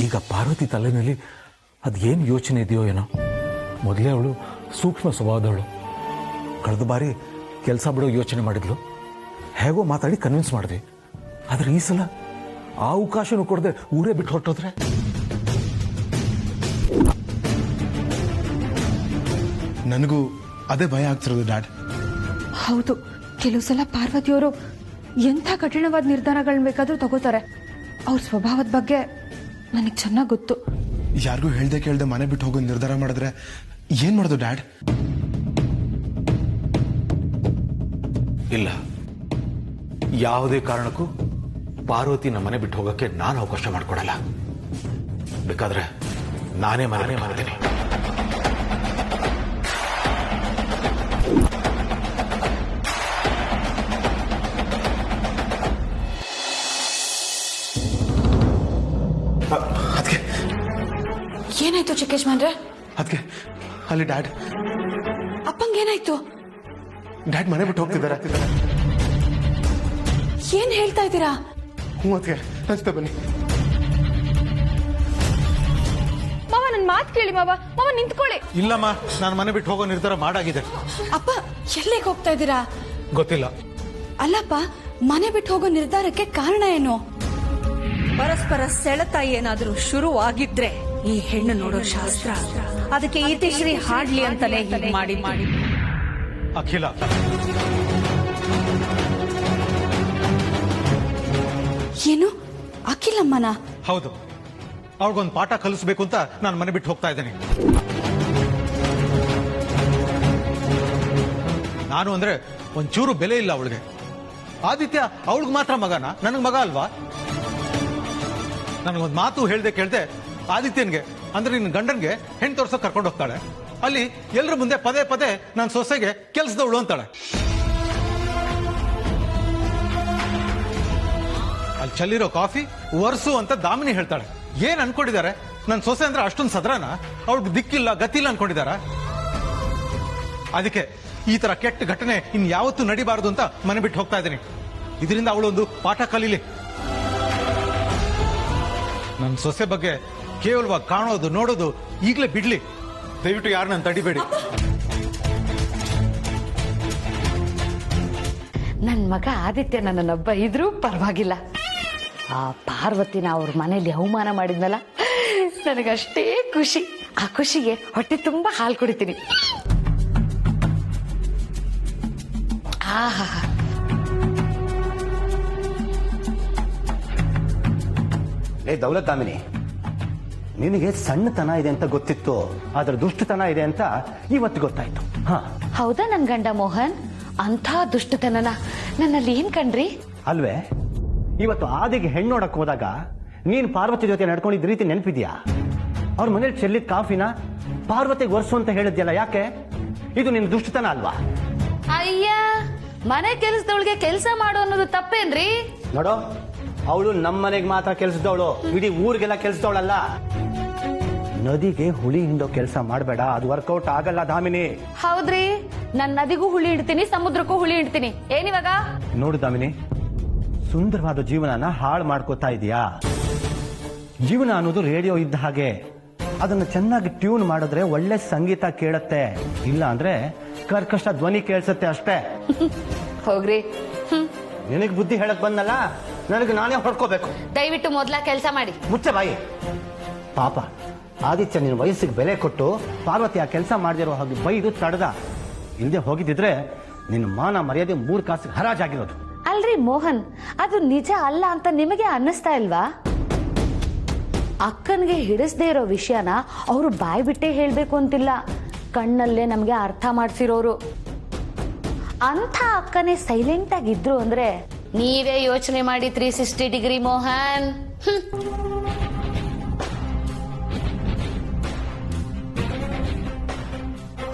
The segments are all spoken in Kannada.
ಈಗ ಪಾರ್ವತಿ ತಲೆನಲ್ಲಿ ಅದೇನು ಯೋಚನೆ ಇದೆಯೋ ಏನೋ. ಮೊದಲೇ ಅವಳು ಸೂಕ್ಷ್ಮ ಸ್ವಭಾವದವಳು. ಕಳೆದ ಬಾರಿ ಕೆಲಸ ಬಿಡೋ ಯೋಚನೆ ಮಾಡಿದ್ಲು. ಹೇಗೋ ಮಾತಾಡಿ ಕನ್ವಿನ್ಸ್ ಮಾಡಿದೆ. ಆದರೆ ಈ ಸಲ ಆ ಅವಕಾಶನೂ ಕೊಡದೆ ಊರೇ ಬಿಟ್ಟು ಹೊರಟೋದ್ರೆ ನನಗೂ ಅದೇ ಭಯ ಆಗ್ತಿರೋದು ಡ್ಯಾಡ್. ಹೌದು, ಕೆಲವು ಸಲ ಪಾರ್ವತಿಯವರು ಎಂಥ ಕಠಿಣವಾದ ನಿರ್ಧಾರಗಳನ್ನ ಬೇಕಾದ್ರೂ ತಗೋತಾರೆ. ಅವ್ರ ಸ್ವಭಾವದ ಬಗ್ಗೆ ನನಗೆ ಚೆನ್ನಾಗಿ ಗೊತ್ತು. ಯಾರಿಗೂ ಹೇಳ್ದೆ ಕೇಳ್ದೆ ಮನೆ ಬಿಟ್ಟು ಹೋಗೋ ನಿರ್ಧಾರ ಮಾಡಿದ್ರೆ ಏನ್ ಮಾಡೋದು ಡ್ಯಾಡ್? ಇಲ್ಲ, ಯಾವುದೇ ಕಾರಣಕ್ಕೂ ಪಾರ್ವತಿ ನಮ್ಮ ಮನೆ ಬಿಟ್ಟು ಹೋಗಕ್ಕೆ ನಾನು ಅವಕಾಶ ಮಾಡಿಕೊಡಲ್ಲ. ಬೇಕಾದ್ರೆ ನಾನೇ ಮಾಡ್ತೀನಿ. ಅದಕ್ಕೆ ಏನಾಯ್ತು ಚಿಕ್ಕೇಶ್ಮನ್ರೆ? ಅದಕ್ಕೆ ಅಲ್ಲಿ ಡ್ಯಾಡ್ ಅಪ್ಪಂಗೇನಾಯ್ತು? ಡ್ಯಾಡ್ ಮನೆ ಬಿಟ್ಟು ಹೋಗ್ತಿದ್ದಾರೆ. ಏನ್ ಹೇಳ್ತಾ ಇದ್ದೀರಾ? ಹ್ಞೂ ಅದಕ್ಕೆ ಹಚ್ತಾ ಬನ್ನಿ. ಮಾವ, ನನ್ ಮಾತು ಕೇಳಿ ಮಾವ. ಮಾವ ನಿಂತ್ಕೊಳ್ಳಿ. ಇಲ್ಲಮ್ಮ, ನಾನು ಮನೆ ಬಿಟ್ಟು ಹೋಗೋ ನಿರ್ಧಾರ ಮಾಡಾಗಿದೆ. ಅಪ್ಪ, ಎಲ್ಲಿಗೆ ಹೋಗ್ತಾ ಇದ್ದೀರಾ? ಗೊತ್ತಿಲ್ಲ. ಅಲ್ಲಪ್ಪ, ಮನೆ ಬಿಟ್ಟು ಹೋಗೋ ನಿರ್ಧಾರಕ್ಕೆ ಕಾರಣ ಏನು? ಪರಸ್ಪರ ಸೆಳೆತ ಏನಾದ್ರೂ ಶುರುವಾಗಿದ್ರೆ ಈ ಹೆಣ್ಣು ನೋಡೋ ಶಾಸ್ತ್ರ ಅದಕ್ಕೆ ಇತಿಶ್ರೀ ಹಾಡ್ಲಿ ಅಂತಾನೆ ಹೀಗೆ ಮಾಡಿ. ಅಖಿಲ, ಏನು? ಅಖಿಲಮ್ಮನ? ಹೌದು, ಅವ್ರಿಗೊಂದು ಪಾಠ ಕಲಿಸ್ಬೇಕು ಅಂತ ನಾನು ಮನೆ ಬಿಟ್ಟು ಹೋಗ್ತಾ ಇದ್ದೇನೆ. ನಾನು ಅಂದ್ರೆ ಒಂಚೂರು ಬೆಲೆ ಇಲ್ಲ ಅವಳಿಗೆ. ಆದಿತ್ಯ ಅವಳಿಗೆ ಮಾತ್ರ ಮಗನ, ನನಗೆ ಮಗ ಅಲ್ವಾ? ನನಗೊಂದು ಮಾತು ಹೇಳ್ದೆ ಕೇಳ್ದೆ ಆದಿತ್ಯನ್ಗೆ ಅಂದ್ರೆ ನಿನ್ನ ಗಂಡನ್ಗೆ ಹೆಣ್ಣು ತೋರ್ಸೋಕೆ ಕರ್ಕೊಂಡು ಹೋಗ್ತಾಳೆ. ಅಲ್ಲಿ ಎಲ್ಲರ ಮುಂದೆ ಪದೇ ಪದೇ ನನ್ನ ಸೊಸೆಗೆ ಕೆಲ್ಸದವಳು ಅಂತಾಳೆ. ಅಲ್ಲಿ ಚಲ್ಲಿರೋ ಕಾಫಿ ವರ್ಸು ಅಂತ ದಾಮಿನಿ ಹೇಳ್ತಾಳೆ. ಏನ್ ಅನ್ಕೊಂಡಿದ್ದಾರೆ? ನನ್ನ ಸೊಸೆ ಅಂದ್ರೆ ಅಷ್ಟೊಂದು ಸದ್ರನ? ಅವಳಿಗೆ ದಿಕ್ಕಿಲ್ಲ ಗತಿಲ್ಲ ಅನ್ಕೊಂಡಿದಾರ? ಅದಕ್ಕೆ ಈ ತರ ಕೆಟ್ಟ ಘಟನೆ ಇನ್ ಯಾವತ್ತೂ ನಡಿಬಾರದು ಅಂತ ಮನೆ ಬಿಟ್ಟು ಹೋಗ್ತಾ ಇದ್ದೀನಿ. ಇದರಿಂದ ಅವಳೊಂದು ಪಾಠ ಕಲೀಲಿ. ನನ್ನ ಸೊಸೆ ಬಗ್ಗೆ ಕೇವಲವಾಗಿ ಕಾಣೋದು ನೋಡೋದು ಈಗಲೇ ಬಿಡ್ಲಿ. ದಯವಿಟ್ಟು ಯಾರನ್ನ ತಡಿಬೇಡಿ. ನನ್ನ ಮಗ ಆದಿತ್ಯ ನನ್ನನ್ನೊಬ್ಬ ಇದ್ರೂ ಪರವಾಗಿಲ್ಲ. ಆ ಪಾರ್ವತಿನ ಅವ್ರ ಮನೇಲಿ ಅವಮಾನ ಮಾಡಿದ್ನಲ್ಲ, ನನಗಷ್ಟೇ ಖುಷಿ. ಆ ಖುಷಿಗೆ ಹೊಟ್ಟೆ ತುಂಬಾ ಹಾಲು ಕುಡಿತೀನಿ. ಆಹಾ, ದೌಲತ್ ದಾಮಿನಿ, ನಿನಗೆ ಸಣ್ಣತನ ಇದೆ ಅಂತ ಗೊತ್ತಿತ್ತು, ಆದ್ರೆ ದುಷ್ಟತನ ಇದೆ ಅಂತ ಇವತ್ತು ಗೊತ್ತಾಯ್ತು. ಹೌದಾ ನನ್ ಗಂಡ ಮೋಹನ್? ಅಂಥ ದುಷ್ಟತನನ ನನ್ನಲ್ಲಿ ಏನ್ ಕಂಡ್ರಿ? ಅಲ್ವೇ, ಇವತ್ತು ಆದಿಗೆ ಹೆಣ್ಣು ನೋಡಕ್ ಹೋದಾಗ ನೀನ್ ಪಾರ್ವತಿ ಜೊತೆ ನಡ್ಕೊಂಡಿದ್ದ ರೀತಿ ನೆನಪಿದ್ಯಾ? ಅವ್ರ ಮನೇಲಿ ಚೆಲ್ಲಿದ ಕಾಫಿನ ಪಾರ್ವತಿಗೆ ಒರ್ಸು ಅಂತ ಹೇಳಿದ್ಯಲ್ಲ, ಯಾಕೆ? ಇದು ನಿನ್ ದುಷ್ಟತನ ಅಲ್ವಾ? ಅಯ್ಯ, ಮನೆ ಕೆಲಸದೊಳಗೆ ಕೆಲಸ ಮಾಡು ಅನ್ನೋದು ತಪ್ಪೇನ್ರಿ? ನೋಡೋ, ಅವಳು ನಮ್ಮನೆಗೆ ಮಾತ್ರ ಕೆಲ್ಸದವಳು, ಇಡೀ ಊರಿಗೆಲ್ಲ ಕೆಲ್ಸದವಳಲ್ಲ. ನದಿಗೆ ಹುಳಿ ಹಿಂಡೋ ಕೆಲಸ ಮಾಡಬೇಡ, ಅದು ವರ್ಕೌಟ್ ಆಗಲ್ಲ ದಾಮಿನಿ. ಹೌದ್ರಿ, ನನ್ ನದಿಗೂ ಹುಳಿ ಇಡ್ತೀನಿ, ಸಮುದ್ರಕ್ಕೂ ಹುಳಿ ಇಡ್ತೀನಿ. ಏನಿವಾಗ? ನೋಡು ದಾಮಿನಿ, ಸುಂದರವಾದ ಜೀವನನ ಹಾಳು ಮಾಡ್ಕೋತಾ ಇದೀಯಾ? ಜೀವನ ಅನ್ನೋದು ರೇಡಿಯೋ ಇದ್ದ ಹಾಗೆ. ಅದನ್ನು ಚೆನ್ನಾಗಿ ಟ್ಯೂನ್ ಮಾಡಿದ್ರೆ ಒಳ್ಳೆ ಸಂಗೀತ ಕೇಳತ್ತೆ, ಇಲ್ಲ ಅಂದ್ರೆ ಕರ್ಕಶ ಧ್ವನಿ ಕೇಳಿಸತ್ತೆ ಅಷ್ಟೇ. ಹೋಗ್ರಿ. ನಿನಗ್ ಬುದ್ಧಿ ಹೇಳಕ್ ಬಂದಲ್ಲ, ನನಗೆ ನಾನೇ ಹೊಡ್ಕೋಬೇಕು. ದಯವಿಟ್ಟು ಮೊದ್ಲ ಕೆಲಸ ಮಾಡಿ. ಮುಚ್ಚೆ ಬಾಯಿ. ಪಾಪ ಆದಿತ್ಯ ನಿನ್ನ ವಯಸ್ಸಿಗೆ ಬೆಲೆ ಕೊಟ್ಟು ಪಾರ್ವತಿ ಆ ಕೆಲಸ ಮಾಡದಿರೋ ಹಾಗೆ ಬೈದು ತಡೆದ. ಹಿಂದೆ ಹೋಗಿದ್ದಿದ್ರೆ ನಿನ್ನ ಮಾನ ಮರ್ಯಾದೆ 3 ಕಾಸಿಗೆ ಹರಾಜಾಗಿರೋದು. ಅಲ್ರಿ ಮೋಹನ್, ಅದು ನಿಜ ಅಲ್ಲ ಅಂತ ನಿಮಗೆ ಅನ್ನಿಸ್ತಾ ಇಲ್ವಾ? ಅಕ್ಕನ್ಗೆ ಹಿಡಿಸದೇ ಇರೋ ವಿಷಯನ ಅವರು ಬಾಯಿ ಬಿಟ್ಟೇ ಹೇಳ್ಬೇಕು ಅಂತಿಲ್ಲ, ಕಣ್ಣಲ್ಲೇ ನಮ್ಗೆ ಅರ್ಥ ಮಾಡ್ಸಿರೋರು. ಅಂಥ ಅಕ್ಕನೇ ಸೈಲೆಂಟ್ ಆಗಿದ್ರು ಅಂದ್ರೆ ನೀವೇ ಯೋಚನೆ ಮಾಡಿ 360 ಡಿಗ್ರಿ ಮೋಹನ್.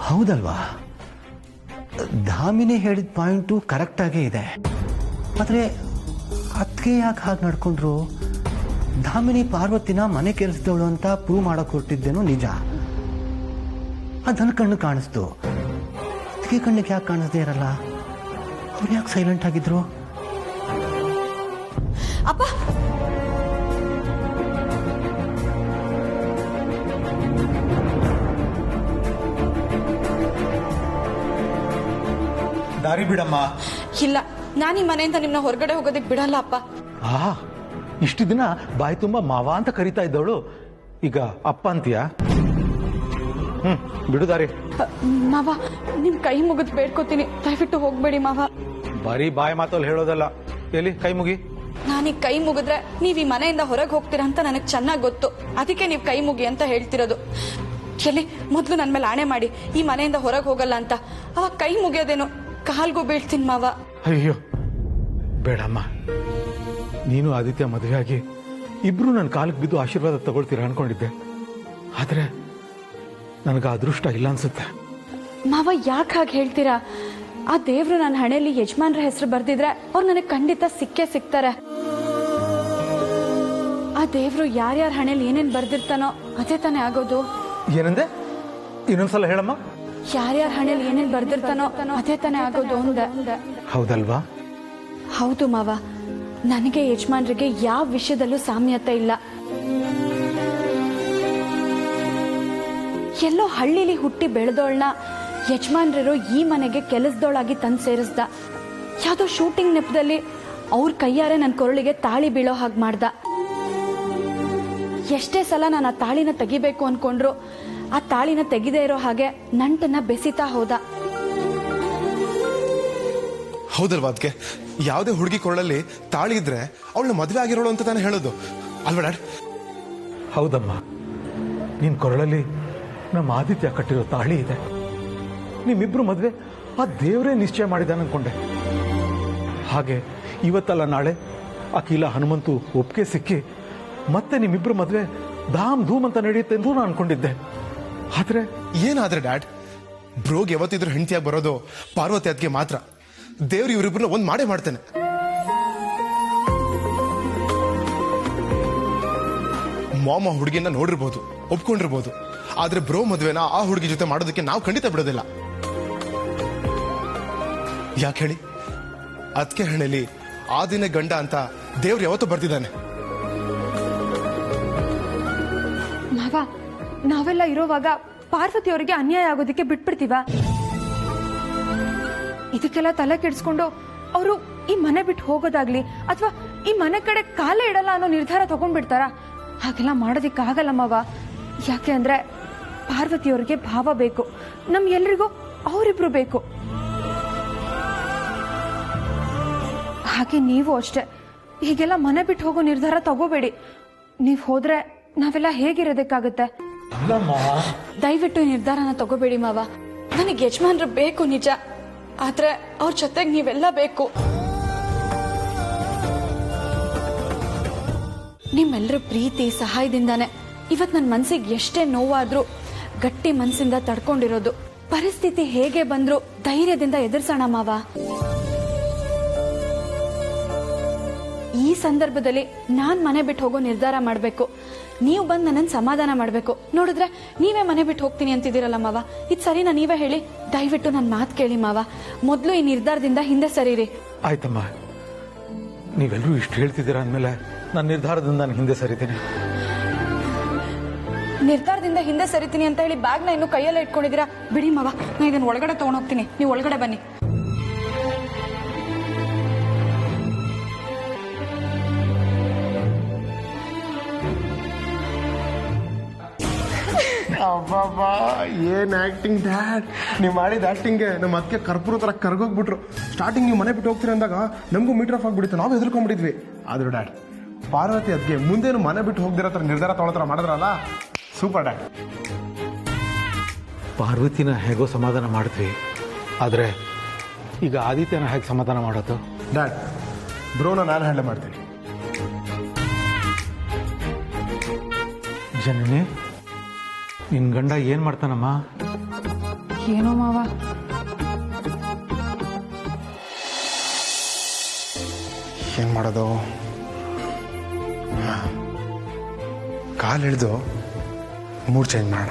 ಹೌದಲ್ವಾ? ಧಾಮಿನಿ ಹೇಳಿದ ಪಾಯಿಂಟು ಕರೆಕ್ಟ್ ಆಗೇ ಇದೆ. ಆದ್ರೆ ಅದಕ್ಕೆ ಯಾಕೆ ಹಾಗೆ ನಡ್ಕೊಂಡ್ರು? ಧಾಮಿನಿ ಪಾರ್ವತಿನ ಮನೆ ಕೆಲಸದವಳು ಅಂತ ಪ್ರೂವ್ ಮಾಡಕ್ ಹೊರಟಿದ್ದೇನೋ ನಿಜ. ಅದನ್ನ ಕಣ್ಣು ಕಾಣಿಸ್ತು, ಅದಕ್ಕೆ ಕಣ್ಣಿಗೆ ಯಾಕೆ ಕಾಣಿಸ್ದೇ ಇರಲ್ಲ? ಅವ್ರು ಯಾಕೆ ಸೈಲೆಂಟ್ ಆಗಿದ್ರು? ಅಪ್ಪ, ದಾರಿ ಬಿಡಮ್ಮ. ಇಲ್ಲ, ನಾನು ಈ ಮನೆಯಿಂದ ನಿಮ್ಮನ್ನ ಹೊರಗಡೆ ಹೋಗೋದಕ್ಕೆ ಬಿಡಲ್ಲ ಅಪ್ಪ. ಇಷ್ಟು ದಿನ ಬಾಯಿ ತುಂಬಾ ಮಾವ ಅಂತ ಕರಿತಾ ಇದ್ದವಳು ಈಗ ಅಪ್ಪ ಅಂತೀಯ? ಬಿಡು ದಾರಿ. ಮಾವ, ನಿಮ್ ಕೈ ಮುಗಿದ್ ಬೇಡ್ಕೋತೀನಿ, ದಯವಿಟ್ಟು ಹೋಗ್ಬೇಡಿ ಮಾವ. ಬರೀ ಬಾಯಿ ಮಾತಲ್ಲಿ ಹೇಳೋದಲ್ಲ, ಎಲ್ಲಿ ಕೈ ಮುಗಿ. ನಾನೀಗ ಕೈ ಮುಗಿದ್ರೆ ನೀವ್ ಈ ಮನೆಯಿಂದ ಹೊರಗೆ ಹೋಗ್ತೀರಾ ಅಂತ ನನಗ್ ಚೆನ್ನಾಗ್ ಗೊತ್ತು. ಅದಕ್ಕೆ ನೀವ್ ಕೈ ಮುಗಿ ಅಂತ ಹೇಳ್ತಿರೋದು. ಎಲ್ಲಿ ಮೊದ್ಲು ನನ್ ಮೇಲೆ ಆಣೆ ಮಾಡಿ ಈ ಮನೆಯಿಂದ ಹೊರಗೆ ಹೋಗಲ್ಲ ಅಂತ. ಅವಾಗ ಕೈ ಮುಗಿಯೋದೇನು, ಕಾಲ್ಗೂ ಬೀಳ್ತೀನಿ ಮಾವ. ಅಯ್ಯೋ ಬೇಡಮ್ಮ, ನೀನು ಆದಿತ್ಯ ಮದುವೆಯಾಗಿ ಇಬ್ರು ನನ್ನ ಕಾಲಕ್ಕೆ ಬಿದ್ದು ಆಶೀರ್ವಾದ ತಗೊಳ್ತೀರಾ ಅನ್ಕೊಂಡಿದ್ದೆ. ಆದ್ರೆ ನನಗೆ ಅದೃಷ್ಟ ಇಲ್ಲ ಅನ್ಸುತ್ತೆ. ಮಾವ, ಯಾಕೆ ಹಾಗೆ ಹೇಳ್ತೀರಾ? ಆ ದೇವ್ರು ನನ್ನ ಹಣೆಯಲ್ಲಿ ಯಜಮಾನ್ರ ಹೆಸರು ಬರ್ದಿದ್ರೆ ಅವ್ರು ನನಗೆ ಖಂಡಿತ ಸಿಕ್ಕೇ ಸಿಗ್ತಾರೆ. ಆ ದೇವ್ರು ಯಾರ್ಯಾರ ಹಣೆಯಲ್ಲಿ ಏನೇನ್ ಬರ್ದಿರ್ತಾನೋ ಅದೇ ತಾನೇ ಆಗೋದು. ಏನಂದೆ? ಇನ್ನೊಂದ್ಸಲ ಹೇಳಮ್ಮ. ಯಾರ್ಯಾರ ಹಣೆಯಲ್ಲಿ ಏನೇನ್ ಬರ್ದಿರ್ತಾನೋ ಅದೇ ತಾನೇ ಆಗೋದು ಅಂದೆ. ಹೌದಲ್ವಾ? ಹೌದು ಮಾವ, ನನಗೆ ಯಜಮಾನ್ರಿಗೆ ಯಾವ ವಿಷಯದಲ್ಲೂ ಸಾಮ್ಯತೆ ಇಲ್ಲ. ಎಲ್ಲೋ ಹಳ್ಳಿಲಿ ಹುಟ್ಟಿ ಬೆಳೆದೋಳ್ನ ಯಜಮಾನ್ರರು ಈ ಮನೆಗೆ ಕೆಲಸದೋಳಾಗಿ ತಂದು ಸೇರಿಸ್ದ. ಯಾವುದೋ ಶೂಟಿಂಗ್ ನೆಪದಲ್ಲಿ ಅವ್ರ ಕೈಯಾರೆ ನನ್ನ ಕೊರಳಿಗೆ ತಾಳಿ ಬೀಳೋ ಹಾಗೆ ಮಾಡ್ದ. ಎಷ್ಟೇ ಸಲ ನಾನು ಆ ತಾಳಿನ ತೆಗಿಬೇಕು ಅನ್ಕೊಂಡ್ರು ಆ ತಾಳಿನ ತೆಗಿದೇ ಇರೋ ಹಾಗೆ ನಂಟನ್ನ ಬೆಸಿತಾ ಹೋದ. ಹೌದಲ್ವಾ? ಅದಕ್ಕೆ ಯಾವುದೇ ಹುಡುಗಿ ಕೊರಳಲ್ಲಿ ತಾಳಿ ಇದ್ರೆ ಅವಳನ್ನ ಮದುವೆ ಆಗಿರೋಳು ಅಂತ ತಾನೇ ಹೇಳೋದು ಅಲ್ವಾ ಡ್ಯಾಡ್? ಹೌದಮ್ಮ, ನಿನ್ ಕೊರಳಲ್ಲಿ ನಮ್ಮ ಆದಿತ್ಯ ಕಟ್ಟಿರೋ ತಾಳಿ ಇದೆ. ನಿಮ್ಮಿಬ್ರು ಮದುವೆ ಆ ದೇವರೇ ನಿಶ್ಚಯ ಮಾಡಿದಾನೆ ಅನ್ಕೊಂಡೆ. ಹಾಗೆ ಇವತ್ತಲ್ಲ ನಾಳೆ ಅಖಿಲ ಹನುಮಂತು ಒಪ್ಪಿಗೆ ಸಿಕ್ಕಿ ಮತ್ತೆ ನಿಮ್ಮಿಬ್ರು ಮದುವೆ ಧಾಮ್ ಧೂಮ್ ಅಂತ ನಡೆಯುತ್ತೆ ಎಂದು ನಾನು ಅನ್ಕೊಂಡಿದ್ದೆ. ಆದ್ರೆ ಏನಾದ್ರೆ ಡ್ಯಾಡ್, ಬ್ರೋಗ್ ಯಾವತ್ತಿದ್ರು ಹೆಂಡತಿಯಾಗಿ ಬರೋದು ಪಾರ್ವತಿ ಅದಕ್ಕೆ ಮಾತ್ರ. ದೇವ್ರು ಇವರಿಬ್ಬರನ್ನ ಒಂದ್ ಮಾಡೇ ಮಾಡ್ತಾನೆ. ಮಾಮ ಹುಡುಗಿನ ನೋಡಿರ್ಬೋದು, ಒಪ್ಕೊಂಡಿರ್ಬೋದು, ಆದ್ರೆ ಬ್ರೋ ಮದುವೆನ ಆ ಹುಡುಗಿ ಜೊತೆ ಮಾಡೋದಕ್ಕೆ ನಾವು ಖಂಡಿತ ಬಿಡೋದಿಲ್ಲ. ಯಾಕೆ ಹೇಳಿ? ಅದಕ್ಕೆ ಹಣೆಲಿ ಆ ದಿನ ಗಂಡ ಅಂತ ದೇವ್ರು ಯಾವತ್ತೂ ಬರ್ತಿದ್ದಾನೆ. ಮಾವ, ನಾವೆಲ್ಲ ಇರೋವಾಗ ಪಾರ್ವತಿಯವರಿಗೆ ಅನ್ಯಾಯ ಆಗೋದಕ್ಕೆ ಬಿಟ್ಬಿಡ್ತೀವ? ಇದಕ್ಕೆಲ್ಲ ತಲೆ ಕೆಡಿಸ್ಕೊಂಡು ಅವರು ಈ ಮನೆ ಬಿಟ್ಟು ಹೋಗೋದಾಗ್ಲಿ ಅಥವಾ ಈ ಮನೆ ಕಡೆ ಕಾಲೇ ಇಡಲ್ಲ ಅನ್ನೋ ನಿರ್ಧಾರ ತಗೊಂಡ್ಬಿಡ್ತಾರ? ಹಾಗೆಲ್ಲ ಮಾಡೋದಿಕ್ಕಾಗಲ್ಲ ಮಾವ. ಯಾಕೆ ಅಂದ್ರೆ ಪಾರ್ವತಿಯವರಿಗೆ ಭಾವ ಬೇಕು, ನಮ್ ಎಲ್ರಿಗೂ ಅವರಿಬ್ರು ಬೇಕು. ಹಾಗೆ ನೀವು ಅಷ್ಟೇ, ಹೀಗೆಲ್ಲ ಮನೆ ಬಿಟ್ಟು ಹೋಗೋ ನಿರ್ಧಾರ ತಗೋಬೇಡಿ. ನೀವ್ ಹೋದ್ರೆ ನಾವೆಲ್ಲ ಹೇಗಿರೋದಕ್ಕಾಗತ್ತೆ? ದಯವಿಟ್ಟು ಈ ನಿರ್ಧಾರನ ತಗೋಬೇಡಿ ಮಾವ. ನನಗೆ ಯಜಮಾನ್ರು ಬೇಕು ನಿಜ, ಆದ್ರೆ ಅವ್ರ ಜೊತೆಗೆ ನೀವೆಲ್ಲ ಬೇಕು. ನಿಮ್ಮೆಲ್ಲರ ಪ್ರೀತಿ ಸಹಾಯದಿಂದಾನೆ ಇವತ್ ನನ್ನ ಮನ್ಸಿಗೆ ಎಷ್ಟೇ ನೋವಾದ್ರೂ ಗಟ್ಟಿ ಮನ್ಸಿಂದ ತಡ್ಕೊಂಡಿರೋದು. ಪರಿಸ್ಥಿತಿ ಹೇಗೆ ಬಂದ್ರು ಧೈರ್ಯದಿಂದ ಎದುರಿಸೋಣ ಮಾವ. ಈ ಸಂದರ್ಭದಲ್ಲಿ ನಾನ್ ಮನೆ ಬಿಟ್ಟು ಹೋಗೋ ನಿರ್ಧಾರ ಮಾಡ್ಬೇಕು, ನೀವು ಬಂದು ನನ್ನನ್ನು ಸಮಾಧಾನ ಮಾಡ್ಬೇಕು. ನೋಡಿದ್ರೆ ನೀವೇ ಮನೆ ಬಿಟ್ಟು ಹೋಗ್ತೀನಿ ಅಂತಿದ್ದೀರಲ್ಲ ಮಾವ, ಇದು ಸರಿನಾ? ನೀವೇ ಹೇಳಿ. ದಯವಿಟ್ಟು ನನ್ನ ಮಾತು ಕೇಳಿ ಮಾವ. ಮೊದಲು ಈ ನಿರ್ಧಾರದಿಂದ ಹಿಂದೆ ಸರಿರಿ. ಆಯ್ತಮ್ಮ, ನೀವೆಲ್ಲರೂ ಇಷ್ಟು ಹೇಳ್ತಿದ್ದೀರಾ ಅಂದಮೇಲೆ ನನ್ನ ನಿರ್ಧಾರದಿಂದ ನಾನು ಹಿಂದೆ ಸರಿತೀನಿ. ನಿರ್ಧಾರದಿಂದ ಹಿಂದೆ ಸರಿತೀನಿ ಅಂತ ಹೇಳಿ ಬ್ಯಾಗ್ನ ಇನ್ನು ಕೈಯಲ್ಲೇ ಇಟ್ಕೊಂಡಿದ್ದೀರಾ? ಬಿಡಿ ಮಾವ, ನಾನು ಇದನ್ನ ಒಳಗಡೆ ತಗೊಂಡು ಹೋಗ್ತೀನಿ, ನೀವು ಒಳಗಡೆ ಬನ್ನಿ. ಅಬ್ಬಬ್ಬಾ, ಏನ್ ಆಕ್ಟಿಂಗ್ ಡ್ಯಾಡ್! ನೀವು ಮಾಡಿದ ಆಕ್ಟಿಂಗ್ಗೆ ನಮ್ಮ ಅದಕ್ಕೆ ಕರ್ಪೂರ ತರ ಕರ್ಗೋಗ್ಬಿಟ್ರು. ಸ್ಟಾರ್ಟಿಂಗ್ ನೀವು ಮನೆ ಬಿಟ್ಟು ಹೋಗ್ತೀರಿ ಅಂದಾಗ ನಮಗೂ ಮೀಟರ್ ಆಫ್ ಆಗ್ಬಿಟ್ಟಿತ್ತು, ನಾವು ಹೆದರ್ಕೊಂಡ್ಬಿಟ್ಟಿದ್ವಿ. ಆದ್ರೂ ಡ್ಯಾಡ್, ಪಾರ್ವತಿ ಅದಕ್ಕೆ ಮುಂದೇನು ಮನೆ ಬಿಟ್ಟು ಹೋಗ್ದಿರೋ ತರ ನಿರ್ಧಾರ ತಗೊಳತರ ಮಾಡಿದ್ರಲ್ಲ, ಸೂಪರ್ ಡ್ಯಾಡ್. ಪಾರ್ವತಿನ ಹೇಗೋ ಸಮಾಧಾನ ಮಾಡಿದ್ವಿ, ಆದ್ರೆ ಈಗ ಆದಿತ್ಯನ ಹೇಗೆ ಸಮಾಧಾನ ಮಾಡೋದು? ಡ್ಯಾಡ್, ಬ್ರೋನ ನಾನು ಹ್ಯಾಂಡಲ್ ಮಾಡ್ತೀನಿ. ಜನನಿ, ನಿನ್ ಗಂಡ ಏನ್ ಮಾಡ್ತಾನಮ್ಮ? ಏನೋ ಮಾವ, ಏನ್ ಮಾಡೋದು? ಕಾಲ್ ಹಿಡಿದು ಮೂಡ್ ಚೇಂಜ್ ಮಾಡೋಣ.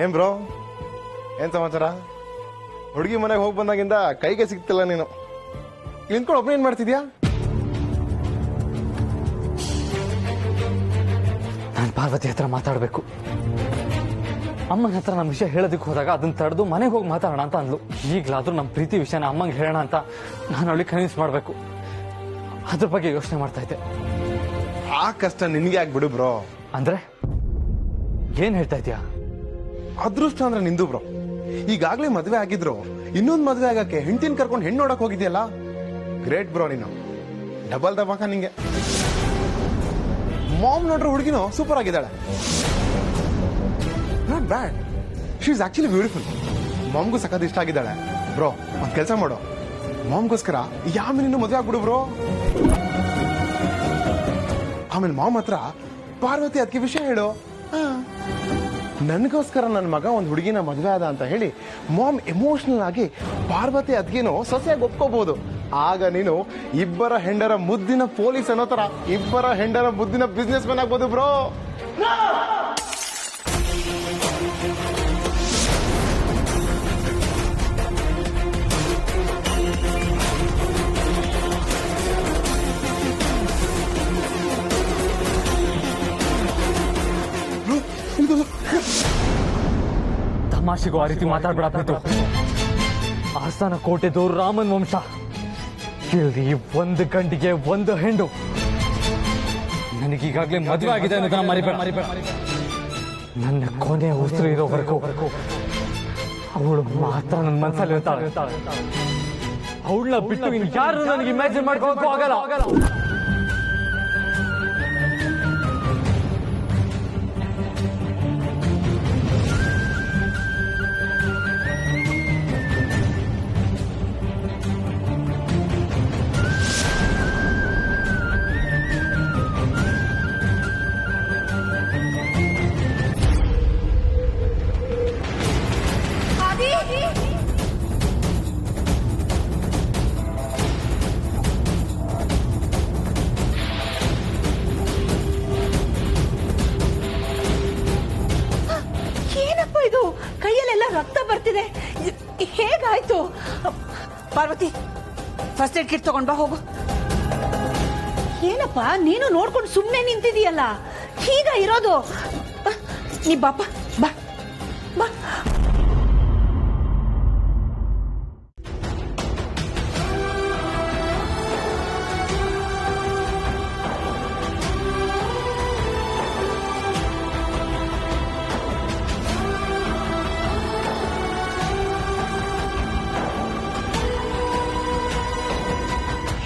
ಏನ್ ಬ್ರೋ, ಏನ್ ಸಮಾಚಾರ? ಹುಡುಗಿ ಮನೆಗೆ ಹೋಗಿ ಬಂದಾಗಿಂದ ಕೈಗೆ ಸಿಗ್ತಿಲ್ಲ ನೀನು. ನಿಂತ್ಕೊಂಡು ಒಬ್ಬನೇ ಏನ್ ಮಾಡ್ತಿದ್ಯಾ? ನಾನು ಪಾರ್ವತಿ ಹತ್ರ ಮಾತಾಡಬೇಕು. ಅಮ್ಮನ ಹತ್ರ ನಮ್ಮ ವಿಷಯ ಹೇಳೋದಕ್ಕೆ ಹೋದಾಗ ಅದನ್ನ ತಡೆದು ಮನೆಗೆ ಹೋಗಿ ಮಾತಾಡೋಣ ಅಂತ ಅಂದ್ಲು. ಈಗಲಾದ್ರೂ ನಮ್ಮ ಪ್ರೀತಿ ವಿಷಯನ ಅಮ್ಮಂಗೆ ಹೇಳೋಣ ಅಂತ ನಾನು ಅವಳಿಗೆ ಕನ್ವಿನ್ಸ್ ಮಾಡಬೇಕು. ಅದ್ರ ಬಗ್ಗೆ ಯೋಚನೆ ಮಾಡ್ತಾ ಇದ್ದೆ. ಆ ಕಷ್ಟ ನಿನ್ಗೆ ಯಾಕೆ ಬಿಡು ಬ್ರೋ. ಅಂದ್ರೆ ಏನ್ ಹೇಳ್ತಾ ಇದೀಯಾ? ಅದೃಷ್ಟ ಅಂದ್ರೆ ನಿಂದು ಬ್ರೋ. ಈಗಾಗ್ಲೇ ಮದ್ವೆ ಆಗಿದ್ರು, ಇನ್ನೊಂದ್ ಮದ್ವೆ ಆಗಕ್ಕೆ ಹೆಂಡತಿನ ಕರ್ಕೊಂಡು ಹೆಣ್ಣು ನೋಡಕ್ ಹೋಗಿದ್ಯಲ್ಲ, ಗ್ರೇಟ್ ಬ್ರೋ ನೀನು. ಡಬಲ್ ದಬಾಕ ನಿಂಗೆ. ಮಾಮ್ ನೋಡ್ರೆ ಹುಡುಗಿನೋ ಸೂಪರ್ ಆಗಿದ್ದಾಳೆ. Not bad, she is actually beautiful. ಮಾಮ್ಗೂ ಸಖತ್ ಇಷ್ಟ ಆಗಿದ್ದಾಳೆ ಬ್ರೋ. ಒಂದ್ ಕೆಲಸ ಮಾಡು, ಮಾಮ್ಗೋಸ್ಕರ ಯಾಮಿನಿನ್ನು ಮದ್ವೆ ಆಗ್ಬಿಡು ಬ್ರೋ. ಆಮೇಲೆ ಮಾಮ್ ಹತ್ರ ಪಾರ್ವತಿ ಅದಕ್ಕೆ ವಿಷಯ ಹೇಳು. ನನಗೋಸ್ಕರ ನನ್ನ ಮಗ ಒಂದು ಹುಡುಗಿನ ಮದುವೆ ಆದ ಅಂತ ಹೇಳಿ ಮಾಮ್ ಎಮೋಷನಲ್ ಆಗಿ ಪಾರ್ವತಿ ಅದಕ್ಕೇನೋ ಸೊಸೆಯಾಗಿ ಒಪ್ಕೋಬಹುದು. ಆಗ ನೀನು ಇಬ್ಬರ ಹೆಂಡರ ಮುದ್ದಿನ ಪೊಲೀಸ್ ಅನ್ನೋ ತರ ಇಬ್ಬರ ಹೆಂಡರ ಮುದ್ದಿನ ಬಿಸ್ನೆಸ್ ಮ್ಯಾನ್ ಆಗ್ಬೋದು ಬ್ರೋ. ತಮಾಷೆಗೂ ಆ ರೀತಿ ಮಾತಾಡ್ಬೇಡ ಪ್ರೀತು. ಆಸ್ಥಾನ ಕೋಟೆದು ರಾಮನ್ ವಂಶ. ಇಲ್ಲಿ 1 ಗಂಟೆಗೆ 1 ಹೆಣ್ಣು. ನನಗೀಗಾಗಲೇ ಮದುವೆ ಆಗಿದೆ ಅನ್ನೋದನ್ನ ಮರಿಬೇಡ. ನನ್ನ ಕೊನೆ ಉಸಿರು ಇರೋವರೆಗೂ ಅವಳು ಮಾತ್ರ ನನ್ನ ಮನಸ್ಸಲ್ಲಿ ಇರ್ತಾಳೆ. ಅವಳನ್ನ ಬಿಟ್ಟು ಇನ್ನು ಯಾರು ನನಗೆ ಇಮ್ಯಾಜಿನ್ ಮಾಡ್ಕೋಬೇಕು ಆಗಲ್ಲ. ಕೈಯಲ್ಲೆಲ್ಲ ರಕ್ತ ಬರ್ತಿದೆ. ಹೇಗಾಯ್ತು? ಪಾರ್ವತಿ, ಫಸ್ಟ್ ಏಡ್ ಕಿಟ್ ತಗೊಂಡ್ ಬಾ ಹೋಗು. ಏನಪ್ಪ ನೀನು ನೋಡ್ಕೊಂಡು ಸುಮ್ಮನೆ ನಿಂತಿದೀಯಲ್ಲ, ಹೀಗ ಇರೋದು? ನೀ ಬಾಪ ಬಾ ಬಾ.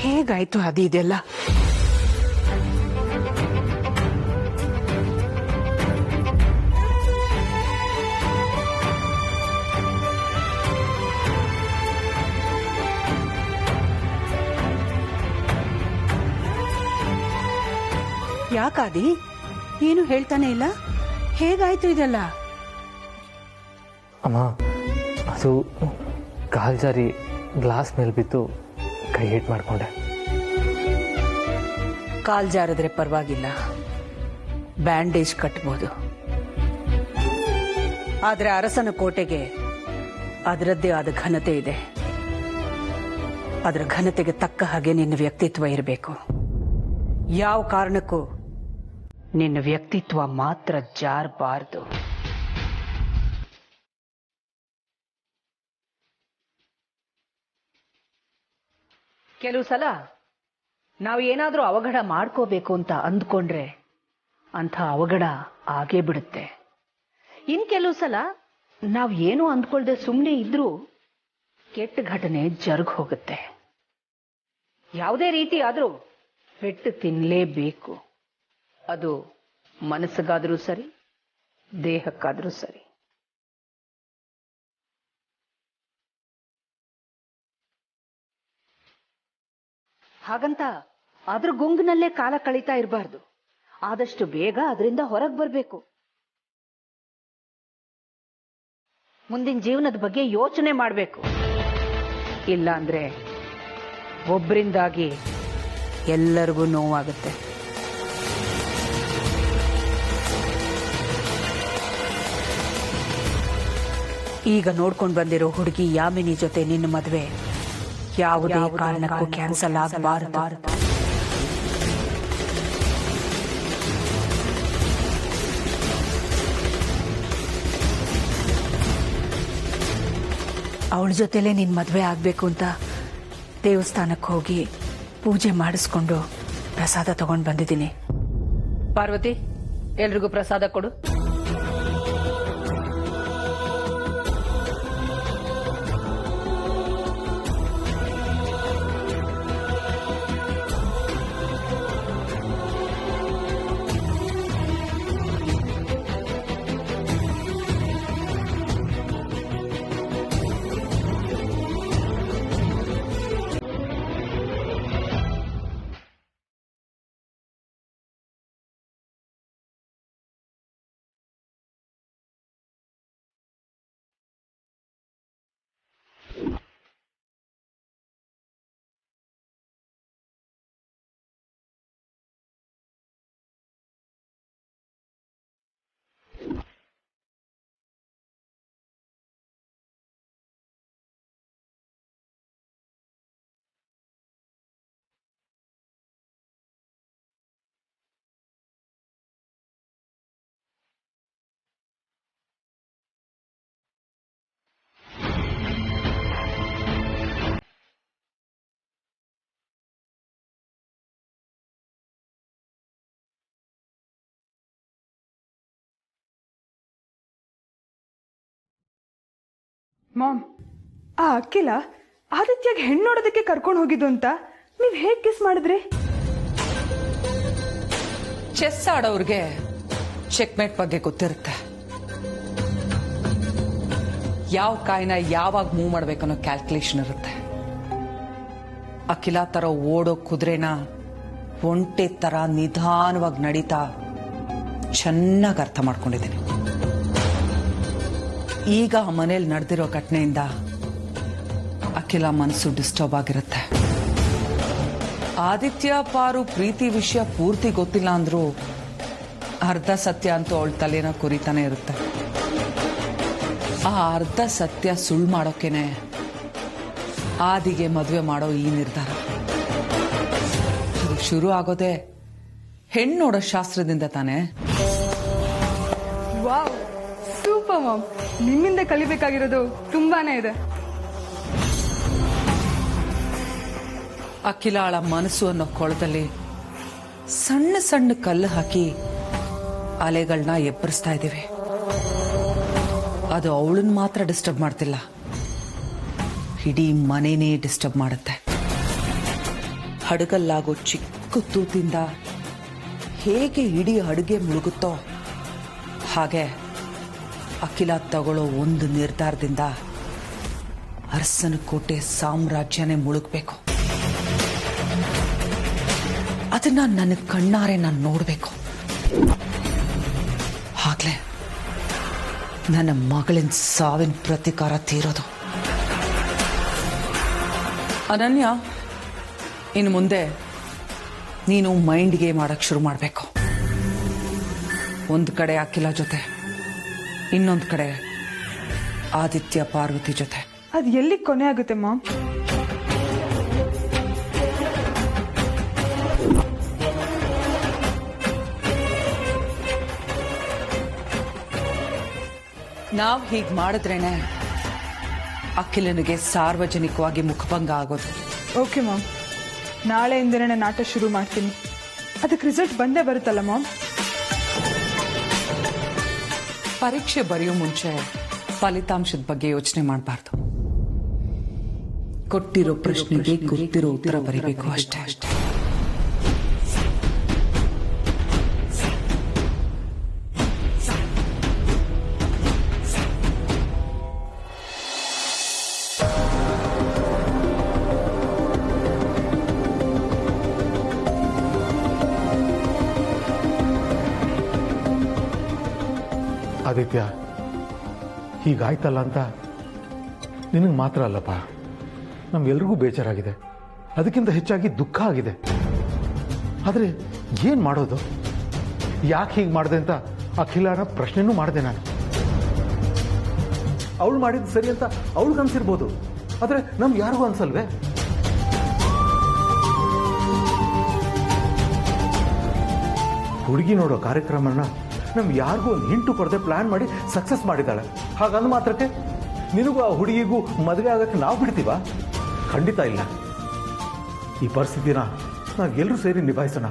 ಹೇಗಾಯ್ತು ಅದು ಇದೆಲ್ಲ? ಯಾಕಾದಿ ಏನು ಹೇಳ್ತಾನೆ ಇಲ್ಲ? ಹೇಗಾಯ್ತು ಇದೆಲ್ಲ? ಅಮ್ಮ, ಅದು ಕಾಲ್ ಜಾರಿ ಗ್ಲಾಸ್ ಮೇಲೆ ಬಿದ್ದು ಕೈ ಹಿಟ್ ಮಾಡ್ಕೊಂಡೆ. ಕಾಲ್ ಜಾರಿದ್ರೆ ಪರವಾಗಿಲ್ಲ, ಬ್ಯಾಂಡೇಜ್ ಕಟ್ಬೋದು. ಆದ್ರೆ ಅರಸನ ಕೋಟೆಗೆ ಅದರದ್ದೇ ಆದ ಘನತೆ ಇದೆ. ಅದರ ಘನತೆಗೆ ತಕ್ಕ ಹಾಗೆ ನಿನ್ನ ವ್ಯಕ್ತಿತ್ವ ಇರಬೇಕು. ಯಾವ ಕಾರಣಕ್ಕೂ ನಿನ್ನ ವ್ಯಕ್ತಿತ್ವ ಮಾತ್ರ ಜಾರಬಾರದು. ಕೆಲವು ಸಲ ನಾವು ಏನಾದ್ರೂ ಅವಘಡ ಮಾಡ್ಕೋಬೇಕು ಅಂತ ಅಂದ್ಕೊಂಡ್ರೆ ಅಂಥ ಅವಘಡ ಆಗೇ ಬಿಡುತ್ತೆ. ಇನ್ ಕೆಲವು ಸಲ ನಾವು ಏನೂ ಅಂದ್ಕೊಳ್ದೆ ಸುಮ್ಮನೆ ಇದ್ರೂ ಕೆಟ್ಟ ಘಟನೆ ಜರುಗ್ ಹೋಗುತ್ತೆ. ಯಾವುದೇ ರೀತಿ ಆದ್ರೂ ಪೆಟ್ಟು ತಿನ್ನಲೇಬೇಕು. ಅದು ಮನಸ್ಸಿಗಾದ್ರೂ ಸರಿ, ದೇಹಕ್ಕಾದ್ರೂ ಸರಿ. ಹಾಗಂತ ಅದ್ರ ಗುಂಗಿನಲ್ಲೇ ಕಾಲ ಕಳೀತಾ ಇರಬಾರ್ದು. ಆದಷ್ಟು ಬೇಗ ಅದರಿಂದ ಹೊರಗೆ ಬರಬೇಕು. ಮುಂದಿನ ಜೀವನದ ಬಗ್ಗೆ ಯೋಚನೆ ಮಾಡಬೇಕು. ಇಲ್ಲ ಅಂದ್ರೆ ಒಬ್ಬರಿಂದಾಗಿ ಎಲ್ಲರಿಗೂ ನೋವಾಗುತ್ತೆ. ಈಗ ನೋಡ್ಕೊಂಡು ಬಂದಿರೋ ಹುಡುಗಿ ಯಾಮಿನಿ ಜೊತೆ ನಿನ್ನ ಮದುವೆ ಯಾವುದೇ ಕಾರಣಕ್ಕೂ ಕ್ಯಾನ್ಸಲ್ ಆಗಬಾರದು. ಅವಳ ಜೊತೆಲೇ ನಿನ್ ಮದ್ವೆ ಆಗ್ಬೇಕು ಅಂತ ದೇವಸ್ಥಾನಕ್ಕೆ ಹೋಗಿ ಪೂಜೆ ಮಾಡಿಸ್ಕೊಂಡು ಪ್ರಸಾದ ತಗೊಂಡು ಬಂದಿದ್ದೀನಿ. ಪಾರ್ವತಿ, ಎಲ್ರಿಗೂ ಪ್ರಸಾದ ಕೊಡು. ಮಾಮ್, ಆ ಅಖಿಲ ಆದಿತ್ಯಗೆ ಹೆಣ್ಣು ನೋಡೋದಕ್ಕೆ ಕರ್ಕೊಂಡು ಹೋಗಿದ್ದು ಅಂತ ನೀವ್ ಹೇಗ್ ಗೆಸ್ ಮಾಡಿದ್ರಿ? ಚೆಸ್ ಆಡೋರ್ಗೆ ಚೆಕ್ಮೇಟ್ ಬಗ್ಗೆ ಗೊತ್ತಿರುತ್ತೆ. ಯಾವ ಕಾಯಿನ ಯಾವಾಗ ಮೂವ್ ಮಾಡ್ಬೇಕನ್ನೋ ಕ್ಯಾಲ್ಕುಲೇಷನ್ ಇರುತ್ತೆ. ಅಖಿಲ ತರ ಓಡೋ ಕುದುರೆನ ಒಂಟೆ ತರ ನಿಧಾನವಾಗಿ ನಡೀತಾ ಚೆನ್ನಾಗಿ ಅರ್ಥ ಮಾಡ್ಕೊಂಡಿದ್ದೀನಿ. ಈಗ ಆ ಮನೇಲಿ ನಡೆದಿರೋ ಘಟನೆಯಿಂದ ಅಖಿಲ ಮನಸ್ಸು ಡಿಸ್ಟರ್ಬ್ ಆಗಿರುತ್ತೆ. ಆದಿತ್ಯ ಪಾರು ಪ್ರೀತಿ ವಿಷಯ ಪೂರ್ತಿ ಗೊತ್ತಿಲ್ಲ ಅಂದ್ರೂ ಅರ್ಧ ಸತ್ಯ ಅಂತೂ ಅವಳ ತಲೆನ ಕುರಿತಾನೆ ಇರುತ್ತೆ. ಆ ಅರ್ಧ ಸತ್ಯ ಸುಳ್ಳು ಮಾಡೋಕೆನೆ ಆದಿಗೆ ಮದುವೆ ಮಾಡೋ ಈ ನಿರ್ಧಾರ. ಶುರು ಆಗೋದೆ ಹೆಣ್ಣು ನೋಡೋ ಶಾಸ್ತ್ರದಿಂದ ತಾನೆ. ವಾವ್, ಸೂಪರ್ ಮಾಮ್, ನಿಮ್ಮಿಂದ ಕಲಿಬೇಕಾಗಿರೋದು ತುಂಬಾನೇ ಇದೆ. ಅಖಿಲಾಳ ಮನಸ್ಸು ಅನ್ನೋ ಕೊಳದಲ್ಲಿ ಸಣ್ಣ ಸಣ್ಣ ಕಲ್ಲು ಹಾಕಿ ಅಲೆಗಳನ್ನ ಎಬ್ಬರಿಸ್ತಾ ಇದ್ದೀವಿ. ಅದು ಅವಳನ್ನ ಮಾತ್ರ ಡಿಸ್ಟರ್ಬ್ ಮಾಡ್ತಿಲ್ಲ, ಇಡೀ ಮನೆನೇ ಡಿಸ್ಟರ್ಬ್ ಮಾಡುತ್ತೆ. ಹಡಗಲ್ಲಾಗೋ ಚಿಕ್ಕ ತೂತಿಂದ ಹೇಗೆ ಇಡೀ ಅಡುಗೆ ಮುಳುಗುತ್ತೋ ಹಾಗೆ ಅಖಿಲ ತಗೊಳ್ಳೋ ಒಂದು ನಿರ್ಧಾರದಿಂದ ಅರಸನ ಕೋಟೆ ಸಾಮ್ರಾಜ್ಯನೇ ಮುಳುಗಬೇಕು. ಅದನ್ನ ನನ್ನ ಕಣ್ಣಾರೆ ನಾನು ನೋಡಬೇಕು. ಆಗ್ಲೇ ನನ್ನ ಮಗಳಿನ ಸಾವಿನ ಪ್ರತೀಕಾರ ತೀರೋದು. ಅನನ್ಯ, ಇನ್ನು ಮುಂದೆ ನೀನು ಮೈಂಡ್ ಗೇಮ್ ಆಡಕ್ ಶುರು ಮಾಡಬೇಕು. ಒಂದು ಕಡೆ ಅಖಿಲ ಜೊತೆ, ಇನ್ನೊಂದು ಕಡೆ ಆದಿತ್ಯ ಪಾರ್ವತಿ ಜೊತೆ. ಅದ್ ಎಲ್ಲಿ ಕೊನೆ ಆಗುತ್ತೆ ಮಾಮ್? ನಾವು ಹೀಗೆ ಮಾಡಿದ್ರೇನೆ ಅಖಿಲನಿಗೆ ಸಾರ್ವಜನಿಕವಾಗಿ ಮುಖಭಂಗ ಆಗೋದು. ಓಕೆ ಮಾಮ್, ನಾಳೆಯಿಂದನೇ ನಾಟ ಶುರು ಮಾಡ್ತೀನಿ. ಅದಕ್ಕೆ ರಿಸಲ್ಟ್ ಬಂದೇ ಬರುತ್ತಲ್ಲ ಮಾಮ್? ಪರೀಕ್ಷೆ ಬರೆಯೋ ಮುಂಚೆ ಫಲಿತಾಂಶದ ಬಗ್ಗೆ ಯೋಚನೆ ಮಾಡಬಾರ್ದು. ಕೊಟ್ಟಿರೋ ಪ್ರಶ್ನೆಗೆ ಗೊತ್ತಿರೋ ಉತ್ತರ ಬರೀಬೇಕು ಅಷ್ಟೇ. ಆದಿತ್ಯ, ಹೀಗಾಯ್ತಲ್ಲ ಅಂತ ನಿನಗೆ ಮಾತ್ರ ಅಲ್ಲಪ್ಪ, ನಮ್ಗೆಲ್ರಿಗೂ ಬೇಜಾರಾಗಿದೆ. ಅದಕ್ಕಿಂತ ಹೆಚ್ಚಾಗಿ ದುಃಖ ಆಗಿದೆ. ಆದರೆ ಏನು ಮಾಡೋದು? ಯಾಕೆ ಹೀಗೆ ಮಾಡಿದೆ ಅಂತ ಅಖಿಲನ ಪ್ರಶ್ನೆನೂ ಮಾಡಿದೆ ನಾನು. ಅವಳು ಮಾಡಿದ್ದು ಸರಿ ಅಂತ ಅವಳಿಗೆ ಅನ್ಸಿರ್ಬೋದು, ಆದರೆ ನಮ್ಗೆ ಯಾರಿಗೂ ಅನ್ಸಲ್ವೇ? ಹುಡುಗಿ ನೋಡೋ ಕಾರ್ಯಕ್ರಮನ ನಮ್ಗೆ ಯಾರಿಗೂ ಒಂದು ಹಿಂಟು ಕೊಡದೆ ಪ್ಲಾನ್ ಮಾಡಿ ಸಕ್ಸಸ್ ಮಾಡಿದ್ದಾಳೆ. ಹಾಗಂದ ಮಾತ್ರಕ್ಕೆ ನಿನಗೂ ಆ ಹುಡುಗಿಗೂ ಮದುವೆ ಆಗಕ್ಕೆ ನಾವು ಬಿಡ್ತೀವ? ಖಂಡಿತ ಇಲ್ಲ. ಈ ಪರಿಸ್ಥಿತಿನ ನಾವೆಲ್ಲರೂ ಸೇರಿ ನಿಭಾಯಿಸೋಣ.